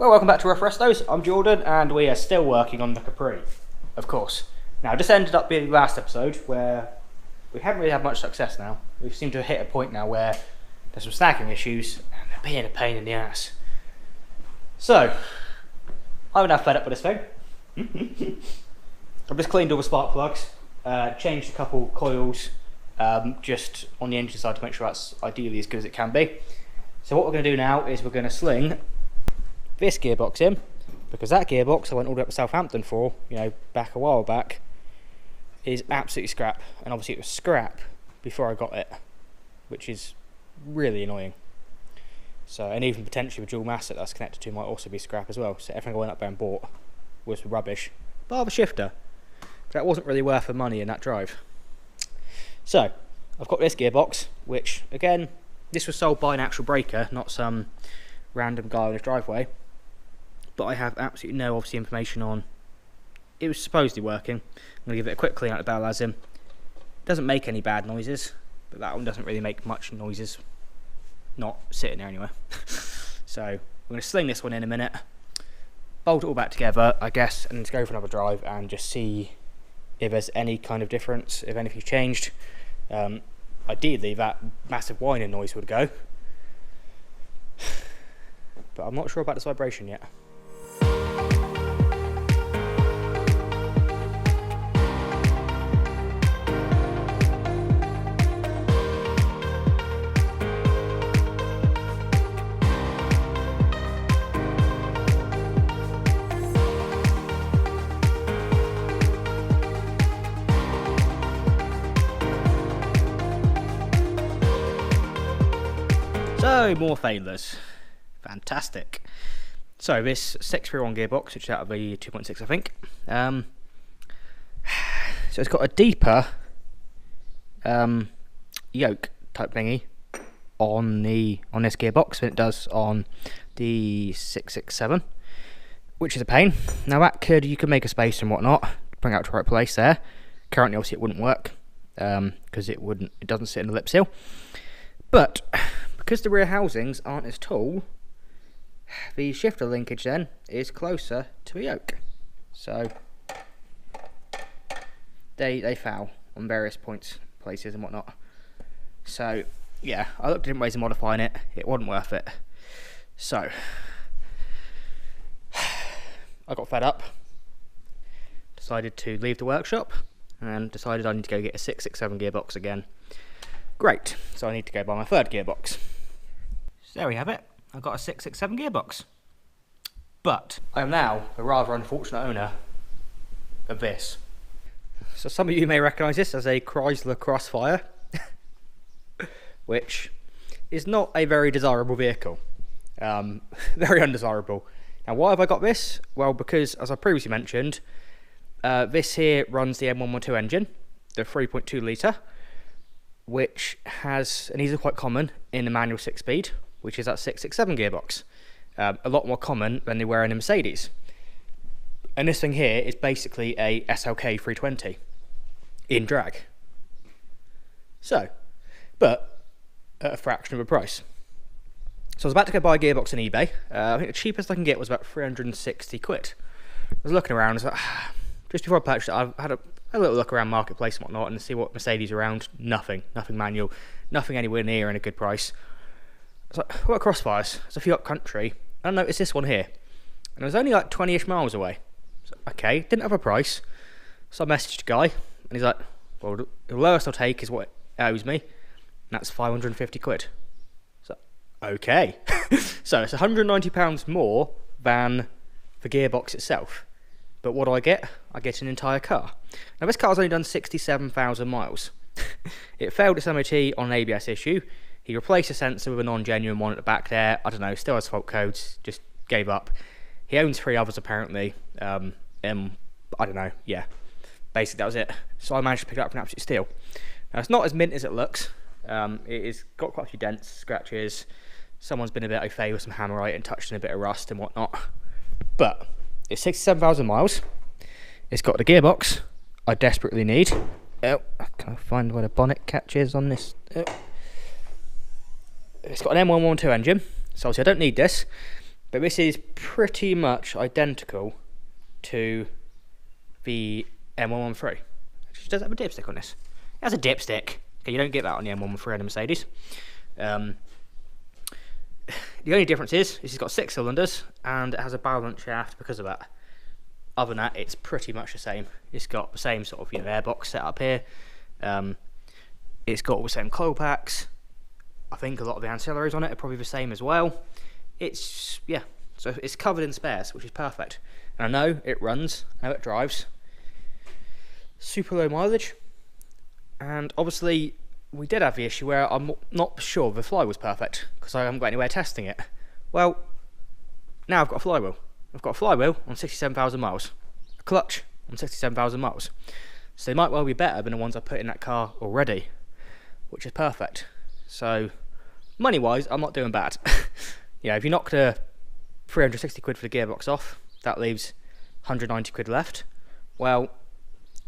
Well, welcome back to Rough Restos. I'm Jordan, and we are still working on the Capri, of course. Now, this ended up being the last episode where we haven't really had much success now. We seem to have hit a point now where there's some snagging issues, and they're being a pain in the ass. So, I'm now fed up with this thing. I've just cleaned all the spark plugs, changed a couple coils, just on the engine side to make sure that's ideally as good as it can be. So what we're going to do now is we're going to sling this gearbox in, because that gearbox I went all the way up to Southampton for, back a while back, is absolutely scrap. And obviously it was scrap before I got it, which is really annoying. So, and even potentially the dual mass that that's connected to might also be scrap as well. So everything I went up there and bought was rubbish, bar the shifter. That wasn't really worth the money in that drive. So I've got this gearbox, which again, this was sold by an actual breaker, not some random guy on his driveway. But I have absolutely no obviously information on. It was supposedly working. I'm going to give it a quick clean out of the bell as in. Doesn't make any bad noises, but that one doesn't really make much noises. Not sitting there anyway. So I'm going to sling this one in a minute, bolt it all back together, I guess, and go for another drive and just see if there's any kind of difference, if anything's changed. Ideally, that massive whining noise would go, but I'm not sure about this vibration yet. So, more failures. Fantastic. So, this 631 gearbox, which is out of the 2.6, I think. So, it's got a deeper yoke type thingy on this gearbox than it does on the 667, which is a pain. Now, you could make a space and whatnot, bring it out to the right place there. Currently, obviously, it wouldn't work because it doesn't sit in the lip seal. But because the rear housings aren't as tall, the shifter linkage then is closer to the yoke. So they foul on various places and whatnot. So yeah, I looked at different ways of modifying it. It wasn't worth it. So I got fed up, decided to leave the workshop, and decided I need to go get a 667 gearbox again. Great, so I need to go buy my third gearbox. So there we have it, I've got a 667 gearbox. But I am now the rather unfortunate owner of this. So some of you may recognise this as a Chrysler Crossfire, which is not a very desirable vehicle. Very undesirable. Now why have I got this? Well, because as I previously mentioned, this here runs the M113 engine, the 3.2 litre, which has, and these are quite common in the manual 6-speed, which is that 667 gearbox. A lot more common than they were in a Mercedes. And this thing here is basically a SLK 320 in drag. So, but at a fraction of the price. So I was about to go buy a gearbox on eBay. I think the cheapest I can get was about 360 quid. I was looking around, I was like, just before I purchased it, I had a little look around Marketplace and whatnot and see what Mercedes around. Nothing manual, nothing anywhere near in a good price. I was like, what about Crossfires? There's a few up country. I noticed this one here, and it was only like 20-ish miles away. So, okay, didn't have a price. So I messaged a guy, and he's like, well, the lowest I'll take is what it owes me, and that's 550 quid. So, okay. So it's £190 more than the gearbox itself. But what do I get? I get an entire car. Now this car's only done 67,000 miles. It failed its MOT on an ABS issue. He replaced the sensor with a non-genuine one at the back there. I don't know, still has fault codes, just gave up. He owns 3 others apparently. I don't know, yeah. Basically that was it. So I managed to pick it up for an absolute steal. Now it's not as mint as it looks. It has got quite a few dents, scratches. Someone's been a bit au fait with some hammerite and touched in a bit of rust and whatnot. But it's 67,000 miles. It's got the gearbox I desperately need. Oh, can I find where the bonnet catch is on this? Oh. It's got an M113 engine, so obviously I don't need this. But this is pretty much identical to the M113. It does have a dipstick on this. It has a dipstick. Okay, you don't get that on the M113 and the Mercedes. The only difference is it's got 6 cylinders and it has a balance shaft because of that. Other than that, it's pretty much the same. It's got the same sort of airbox setup here. It's got all the same coil packs. I think a lot of the ancillaries on it are probably the same as well. It's, yeah, so it's covered in spares, which is perfect. And I know it runs, I know it drives. Super low mileage. And obviously, we did have the issue where I'm not sure the flywheel's perfect, because I haven't got anywhere testing it. Well, now I've got a flywheel. I've got a flywheel on 67,000 miles. A clutch on 67,000 miles. So they might well be better than the ones I put in that car already, which is perfect. So, money-wise, I'm not doing bad. If you knock the 360 quid for the gearbox off, that leaves 190 quid left. Well,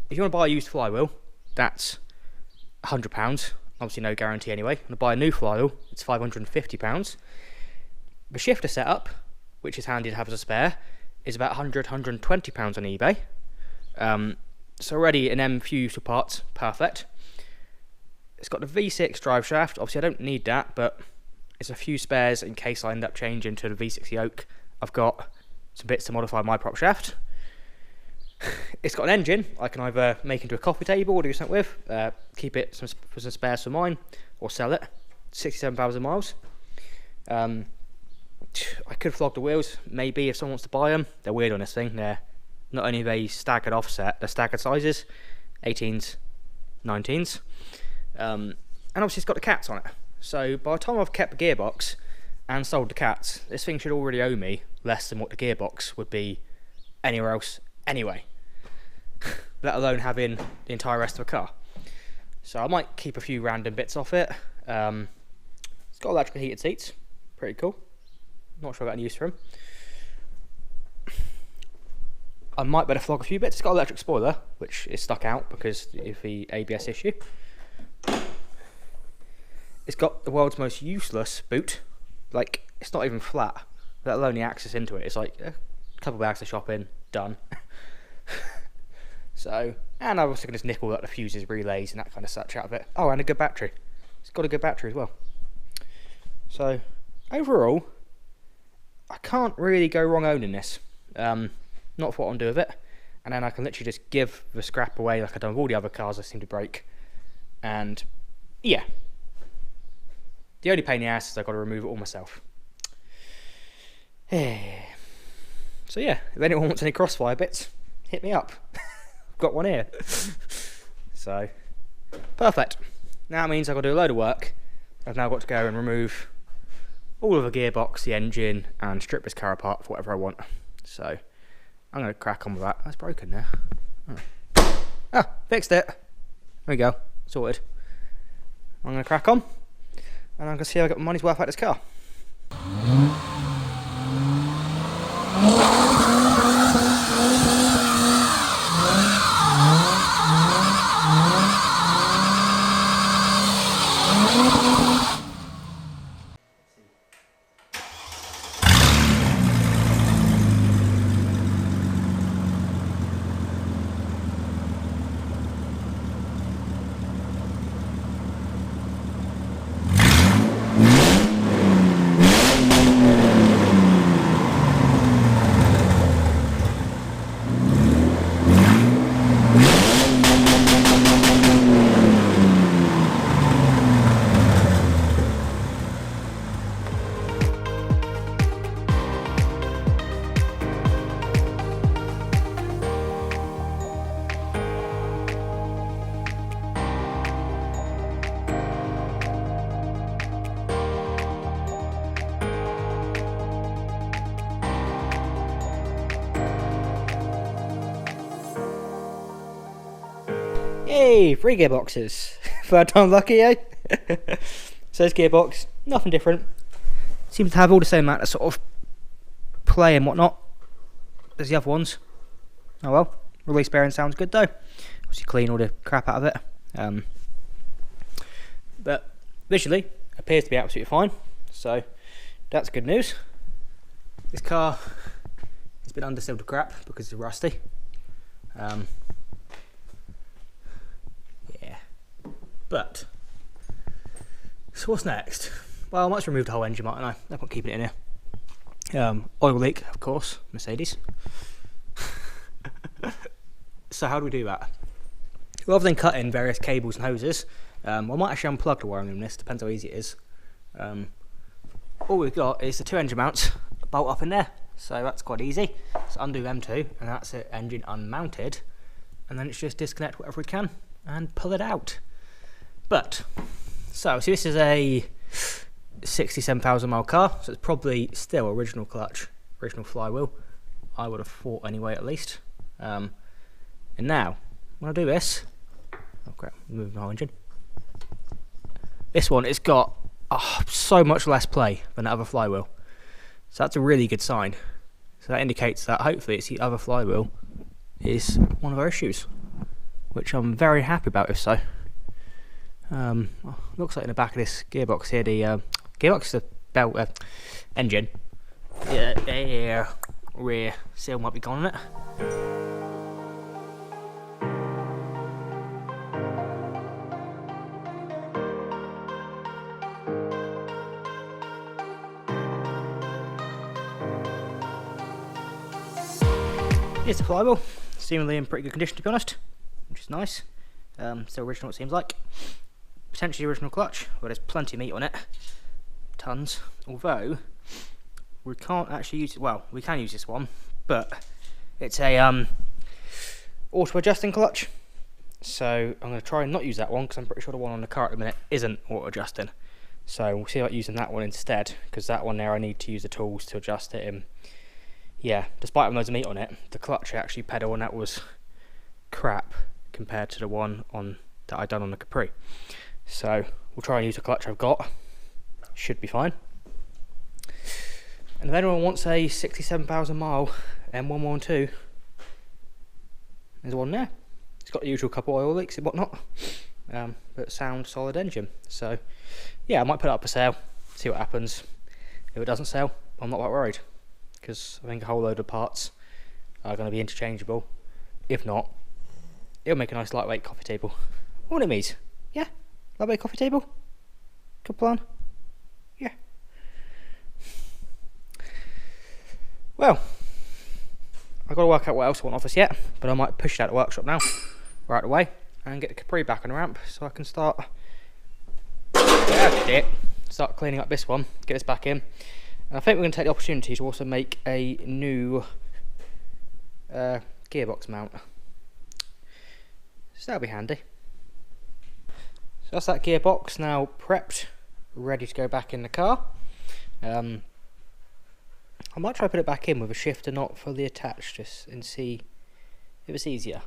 if you want to buy a used flywheel, that's £100. Obviously no guarantee anyway. To buy a new flywheel, it's £550. The shifter setup, which is handy to have as a spare, is about £100, £120 on eBay. So already an M few useful parts, perfect. It's got the V6 drive shaft. Obviously I don't need that, but it's a few spares in case I end up changing to the V6 yoke. I've got some bits to modify my prop shaft. It's got an engine I can either make into a coffee table or do something with, keep it for some spares for mine, or sell it. 67,000 miles. I could flog the wheels, maybe, if someone wants to buy them. They're weird on this thing. They're not only are they staggered offset, they're staggered sizes, 18s, 19s. And obviously it's got the cats on it. So by the time I've kept the gearbox and sold the cats, this thing should already owe me less than what the gearbox would be anywhere else anyway. Let alone having the entire rest of the car. So I might keep a few random bits off it. It's got electrical heated seats, pretty cool. Not sure I've got any use for them. I might better flog a few bits. It's got an electric spoiler, which is stuck out because of the ABS issue. It's got the world's most useless boot. Like, it's not even flat, let alone the access into it. It's like a couple of bags to shop in, done. So, and I also can just nick all the fuses, relays, and that kind of such out of it. Oh, and a good battery. It's got a good battery as well. So, overall, I can't really go wrong owning this. Not for what I'm doing with it. And then I can literally just give the scrap away like I've done with all the other cars I seem to break. And, yeah. The only pain in the ass is I've got to remove it all myself. So yeah, if anyone wants any Crossfire bits, hit me up. I've got one here. So, perfect. Now it means I've got to do a load of work. I've now got to go and remove all of the gearbox, the engine, and strip this car apart for whatever I want. So, I'm going to crack on with that. That's broken now. Oh, fixed it. There we go. Sorted. I'm going to crack on. And I'm going to see how I get my money's worth out of this car. Yay, 3 gearboxes. Third time lucky, eh? So this gearbox, nothing different. Seems to have all the same amount of sort of play and whatnot as the other ones. Oh well, release bearing sounds good though. Obviously clean all the crap out of it. But visually, appears to be absolutely fine. So that's good news. This car has been undersealed to crap because it's rusty. Yeah. But, so what's next? Well, I might remove the whole engine, mightn't I? No point keeping it in here. Oil leak, of course, Mercedes. So how do we do that? Rather than cutting various cables and hoses, I might actually unplug the wiring in this, depends how easy it is. All we've got is the 2 engine mounts bolt up in there, so that's quite easy. So undo them two, and that's it, engine unmounted, and then it's just disconnect whatever we can and pull it out. But, so this is a 67,000 mile car, so it's probably still original clutch, original flywheel, I would have thought anyway at least. And now, when I do this, oh crap, moving the whole engine. This one, it's got so much less play than the other flywheel. So that's a really good sign. So that indicates that hopefully it's the other flywheel is one of our issues, which I'm very happy about if so. Looks like in the back of this gearbox here, the gearbox is the belt engine. Yeah, rear seal might be gone on it. Here's the flywheel, seemingly in pretty good condition to be honest, which is nice. Still original it seems like. Potentially original clutch, but there's plenty of meat on it. Tons. Although, we can't actually use it, well, we can use this one, but it's a auto adjusting clutch. So I'm going to try and not use that one because I'm pretty sure the one on the car at the minute isn't auto adjusting. So we'll see about using that one instead, because that one there I need to use the tools to adjust it in. Yeah, despite having loads of meat on it, the clutch I actually pedal on that was crap compared to the one on that I done on the Capri. So we'll try and use the clutch I've got. Should be fine. And if anyone wants a 67,000 mile M113, there's one there. It's got the usual couple oil leaks and whatnot, but sound solid engine. So yeah, I might put it up for sale, see what happens. If it doesn't sell, I'm not that worried, because I think a whole load of parts are going to be interchangeable. If not, it'll make a nice lightweight coffee table. What it means? Yeah, lightweight coffee table. Good plan. Yeah. Well, I've got to work out what else I want off this yet, but I might push it out of the workshop now, right away, and get the Capri back on the ramp so I can start. Start cleaning up this one, get this back in. And I think we're going to take the opportunity to also make a new gearbox mount. So that'll be handy. So that's that gearbox now prepped, ready to go back in the car. I might try to put it back in with a shifter not fully attached, just and see if it's easier.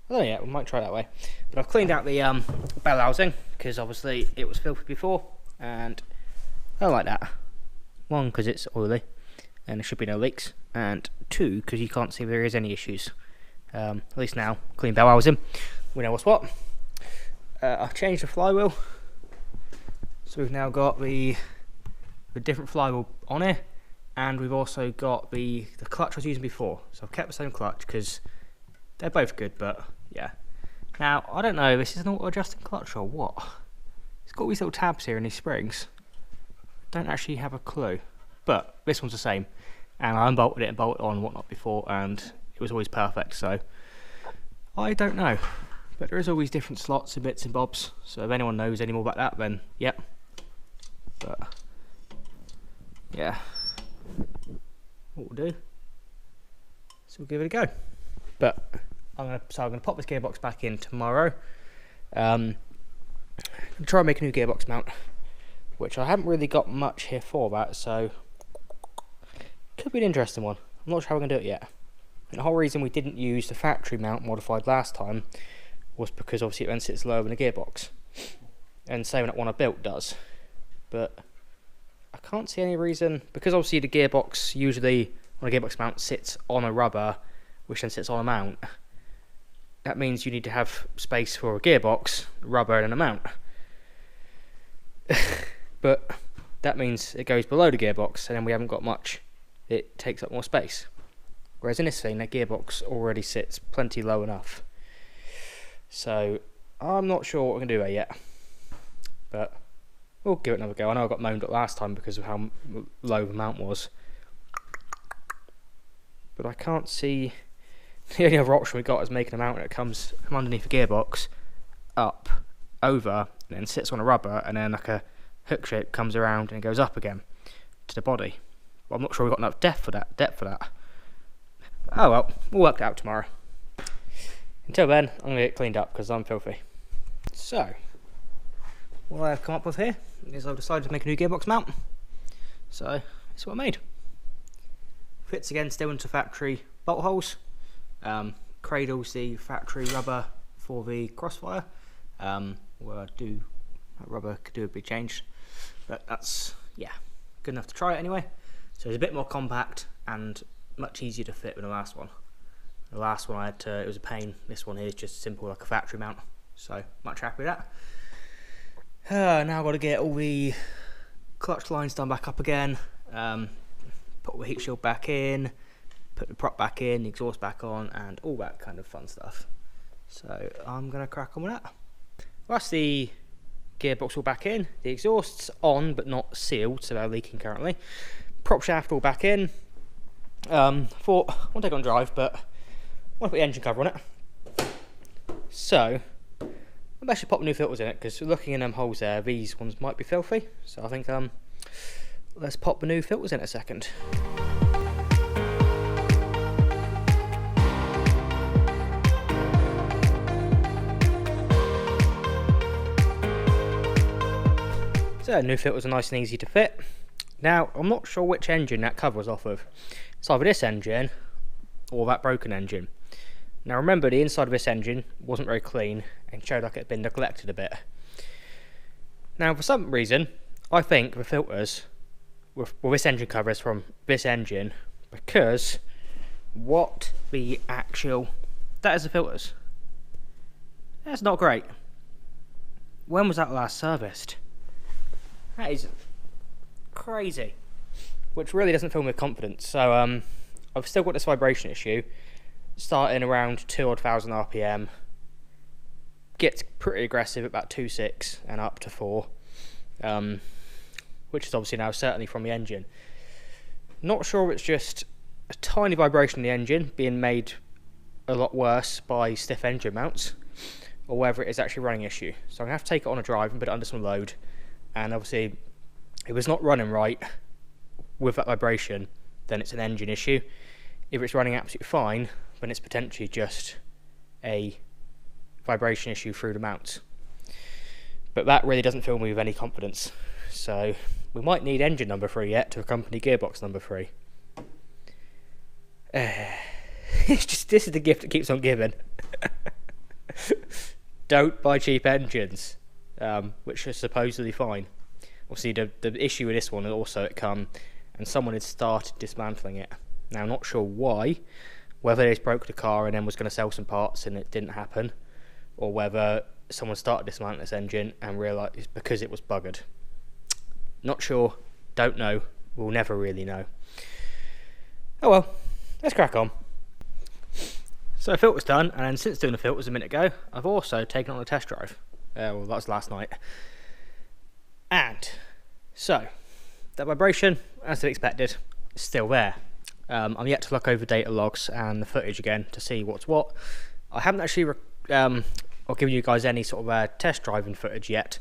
I don't know yet, we might try that way. But I've cleaned out the bell housing, because obviously it was filthy before, and I don't like that. One, because it's oily, and there should be no leaks, and two, because you can't see if there is any issues. At least now, clean bell housing, we know what's what. I've changed the flywheel, so we've now got the different flywheel on here, and we've also got the clutch I was using before. So I've kept the same clutch because they're both good, but yeah. Now, I don't know if this is an auto-adjusting clutch or what. It's got these little tabs here in these springs. Don't actually have a clue, but this one's the same, and I unbolted it and bolted on and whatnot before, and it was always perfect. So I don't know, but there is always different slots and bits and bobs, so if anyone knows any more about that, then yep. But yeah, what we'll do, so we'll give it a go. But I'm gonna pop this gearbox back in tomorrow. I'm gonna try and make a new gearbox mount, which I haven't really got much here for that, so could be an interesting one. I'm not sure how we're gonna do it yet. And the whole reason we didn't use the factory mount modified last time was because obviously it then sits lower than the gearbox, and same that one I built does. But I can't see any reason, because obviously the gearbox usually on a gearbox mount sits on a rubber, which then sits on a mount. That means you need to have space for a gearbox, rubber, and a mount. But that means it goes below the gearbox, and then we haven't got much it takes up more space. Whereas in this thing, that gearbox already sits plenty low enough. So I'm not sure what we're going to do there yet, but we'll give it another go. I know I got moaned at last time because of how low the mount was, but I can't see. The only other option we got is making a mount that comes from underneath the gearbox up, over, and then sits on a rubber, and then like a hook shape comes around and goes up again to the body. But I'm not sure we've got enough depth for that. Oh well, we'll work it out tomorrow. Until then, I'm going to get cleaned up because I'm filthy. So, what I've come up with here is I've decided to make a new gearbox mount. So, this is what I made. Fits again still into factory bolt holes. Cradles the factory rubber for the Crossfire. Where that rubber could do a big change. But that's, yeah, good enough to try it anyway. So it's a bit more compact and much easier to fit than the last one. The last one I had to, it was a pain. This one here is just simple like a factory mount. So much happy with that. Now I've got to get all the clutch lines done back up again. Put the heat shield back in, put the prop back in, the exhaust back on, and all that kind of fun stuff. So I'm going to crack on with that. That's the gearbox all back in. The exhaust's on but not sealed, so they're leaking currently. Prop shaft all back in. Thought I won't take it on drive, but I want to put the engine cover on it. So I'm actually popping new filters in it because looking in them holes there, these ones might be filthy. So I think let's pop the new filters in a second. So new filters are nice and easy to fit. Now I'm not sure which engine that covers off of. It's either this engine or that broken engine. Now remember, the inside of this engine wasn't very clean and showed like it had been neglected a bit. Now for some reason I think the filters with this engine cover is from this engine, because what the actual, that is the filters. That's not great. When was that last serviced? That is crazy, which really doesn't fill me with confidence. So I've still got this vibration issue, starting around 2,000 RPM, gets pretty aggressive at about 2.6 and up to 4, which is obviously now certainly from the engine. Not sure if it's just a tiny vibration in the engine being made a lot worse by stiff engine mounts, or whether it is actually a running issue. So I'm going to have to take it on a drive and put it under some load. And obviously, if it's not running right with that vibration, then it's an engine issue. If it's running absolutely fine, then it's potentially just a vibration issue through the mounts. But that really doesn't fill me with any confidence. So we might need engine number 3 yet to accompany gearbox number 3. It's just, this is the gift that keeps on giving. Don't buy cheap engines. Which is supposedly fine. Obviously, the issue with this one is also it come and someone had started dismantling it. Now, I'm not sure why, whether they just broke the car and then was going to sell some parts and it didn't happen, or whether someone started dismantling this engine and realised it's because it was buggered. Not sure, don't know, we'll never really know. Oh well, let's crack on. So the filter's done, and then since doing the filters a minute ago, I've also taken on a test drive. Well, that was last night. And so that vibration, as to be expected, is still there. I'm yet to look over data logs and the footage again to see what's what. I haven't actually or given you guys any sort of test driving footage yet,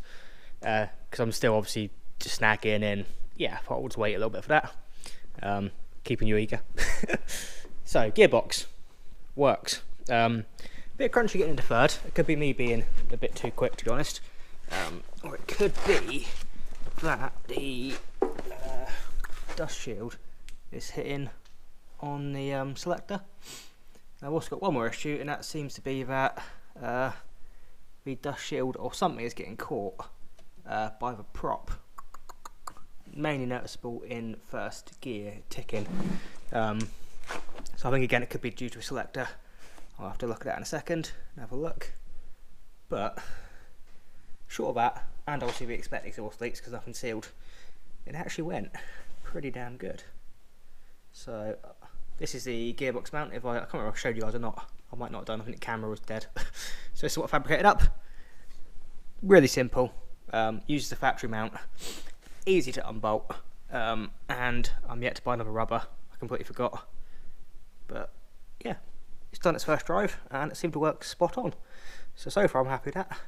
because I'm still obviously just snagging in. Yeah, I thought I would wait a little bit for that. Keeping you eager. So gearbox works. Bit crunchy getting into third. It could be me being a bit too quick, to be honest, or it could be that the dust shield is hitting on the selector. I've also got one more issue, and that seems to be that the dust shield or something is getting caught by the prop, mainly noticeable in first gear ticking. So I think again it could be due to a selector. I'll have to look at that in a second and have a look. But short of that, and obviously we expect exhaust leaks because nothing's sealed, it actually went pretty damn good. So this is the gearbox mount. I can't remember if I showed you guys or not. I might not have done. I think the camera was dead. So this is what I fabricated up. Really simple. Uses the factory mount. Easy to unbolt. And I'm yet to buy another rubber. I completely forgot. But yeah, it's done its first drive and it seemed to work spot on. So far I'm happy with that.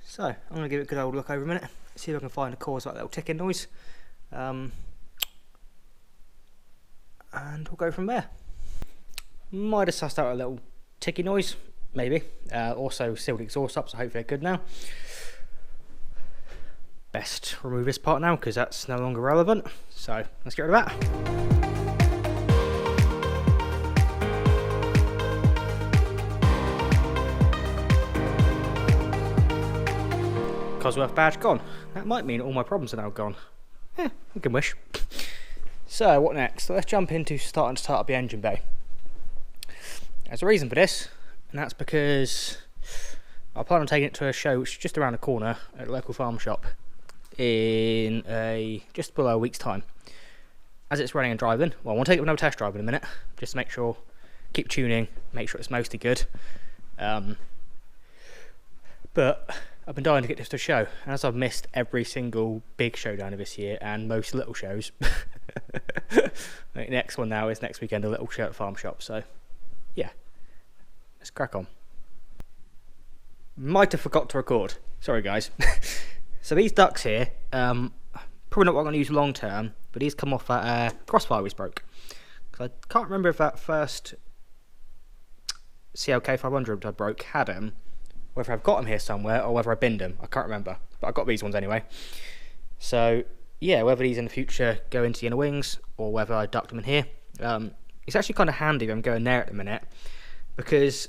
So I'm going to give it a good old look over a minute. See if I can find a cause of that little ticking noise. And we'll go from there. Might have sussed out a little ticky noise, maybe. Also sealed the exhaust up, so hopefully they're good now. Best remove this part now because that's no longer relevant. So let's get rid of that. Cosworth badge gone. That might mean all my problems are now gone. Yeah, I can wish. So what next? So let's jump into starting to start up the engine bay. There's a reason for this, and that's because I plan on taking it to a show which is just around the corner at a local farm shop in just below a week's time. As it's running and driving, well, I want to take it for another test drive in a minute, just to make sure, keep tuning, make sure it's mostly good. But I've been dying to get this to a show, and as I've missed every single big showdown of this year and most little shows, the next one now is next weekend, a little show at farm shop. So yeah, let's crack on. Might have forgot to record. Sorry guys. So these ducts here, probably not what I'm going to use long term, but these come off that Crossfire we broke. Because I can't remember if that first CLK 500 I broke had them. Whether I've got them here somewhere or whether I binned them, I can't remember. But I got these ones anyway. So yeah, whether these in the future go into the inner wings or whether I duct them in here. It's actually kind of handy if I'm going there at the minute, because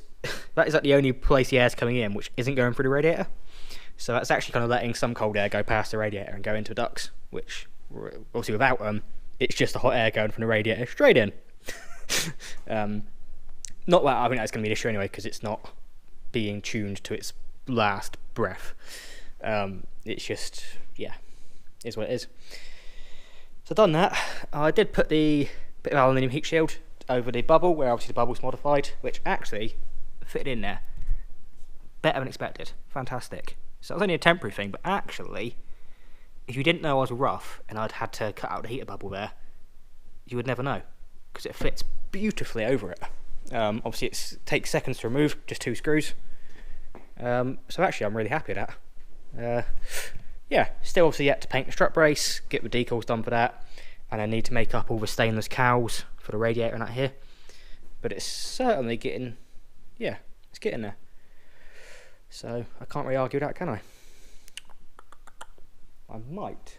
that is like the only place the air's coming in which isn't going through the radiator. So that's actually kind of letting some cold air go past the radiator and go into the ducts, which obviously without them, it's just the hot air going from the radiator straight in. Not that I think that's going to be an issue anyway, because it's not being tuned to its last breath. It's just, yeah, is what it is. So I've done that. I did put the bit of aluminium heat shield over the bubble, where obviously the bubble's modified, which actually fitted in there better than expected. Fantastic. So it was only a temporary thing, but actually, if you didn't know I was rough and I'd had to cut out the heater bubble there, you would never know, because it fits beautifully over it. Obviously it takes seconds to remove, just 2 screws. So actually I'm really happy with that. Yeah, still obviously yet to paint the strut brace, get the decals done for that, and I need to make up all the stainless cowls for the radiator and that here. But it's certainly getting, yeah, it's getting there. So I can't really argue that, can I? I might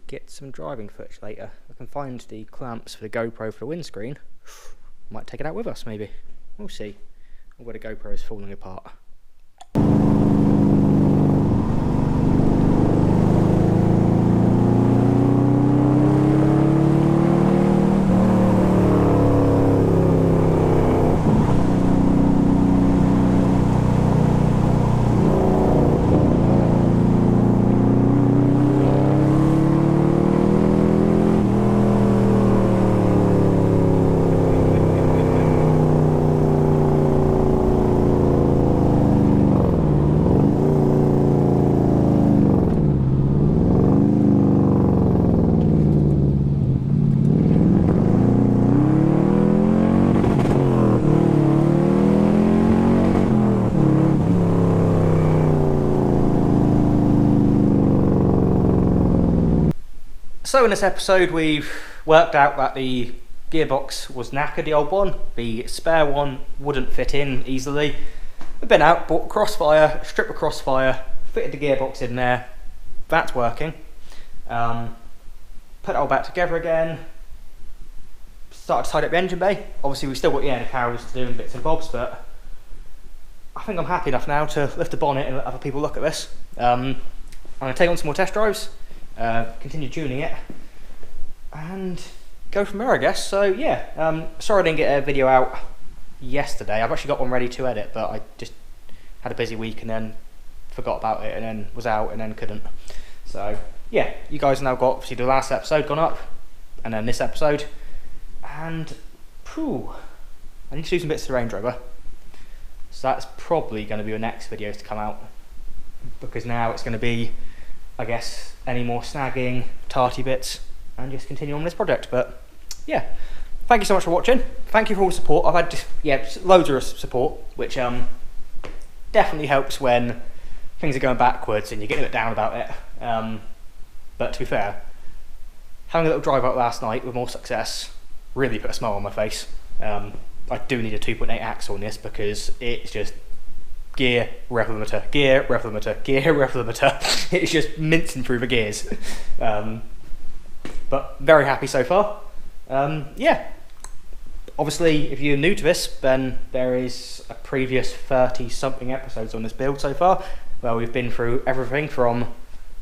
get some driving footage later. I can find the clamps for the GoPro for the windscreen. Might take it out with us, maybe. We'll see. Or where the GoPro is falling apart. So in this episode we've worked out that the gearbox was knackered, the old one. The spare one wouldn't fit in easily. We've been out, bought Crossfire, strip of Crossfire, fitted the gearbox in there. That's working. Put it all back together again. Started to tidy up the engine bay. Obviously we've still got the air cowls to do and bits and bobs, but I think I'm happy enough now to lift the bonnet and let other people look at this. I'm going to take on some more test drives. Continue tuning it and go from there, I guess. So yeah, sorry I didn't get a video out yesterday. I've actually got one ready to edit, but I just had a busy week and then forgot about it and then was out and then couldn't. So yeah, you guys have now got obviously the last episode gone up. and then this episode. And I need to do some bits to the Range Rover. So that's probably going to be the next videos to come out, because now it's going to be, I guess, any more snagging, tarty bits, and just continue on with this project. But yeah, thank you so much for watching. Thank you for all the support. I've had loads of support, which definitely helps when things are going backwards and you're getting a bit down about it. But to be fair, having a little drive out last night with more success really put a smile on my face. I do need a 2.8 axle on this, because it's just gear, rev limiter, gear, rev limiter, gear, rev limiter. It's just mincing through the gears. But very happy so far. Yeah. Obviously, if you're new to this, then there is a previous 30-something episodes on this build so far, where we've been through everything from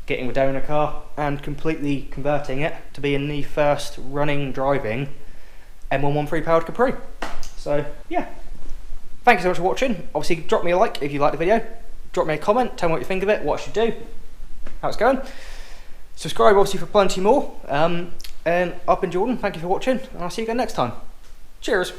getting the donor car and completely converting it to being the first running, driving M113 powered Capri. So yeah, thank you so much for watching. Obviously, drop me a like if you like the video, drop me a comment, tell me what you think of it, what I should do, how it's going. Subscribe obviously for plenty more. And I've been Jordan, thank you for watching, and I'll see you again next time. Cheers.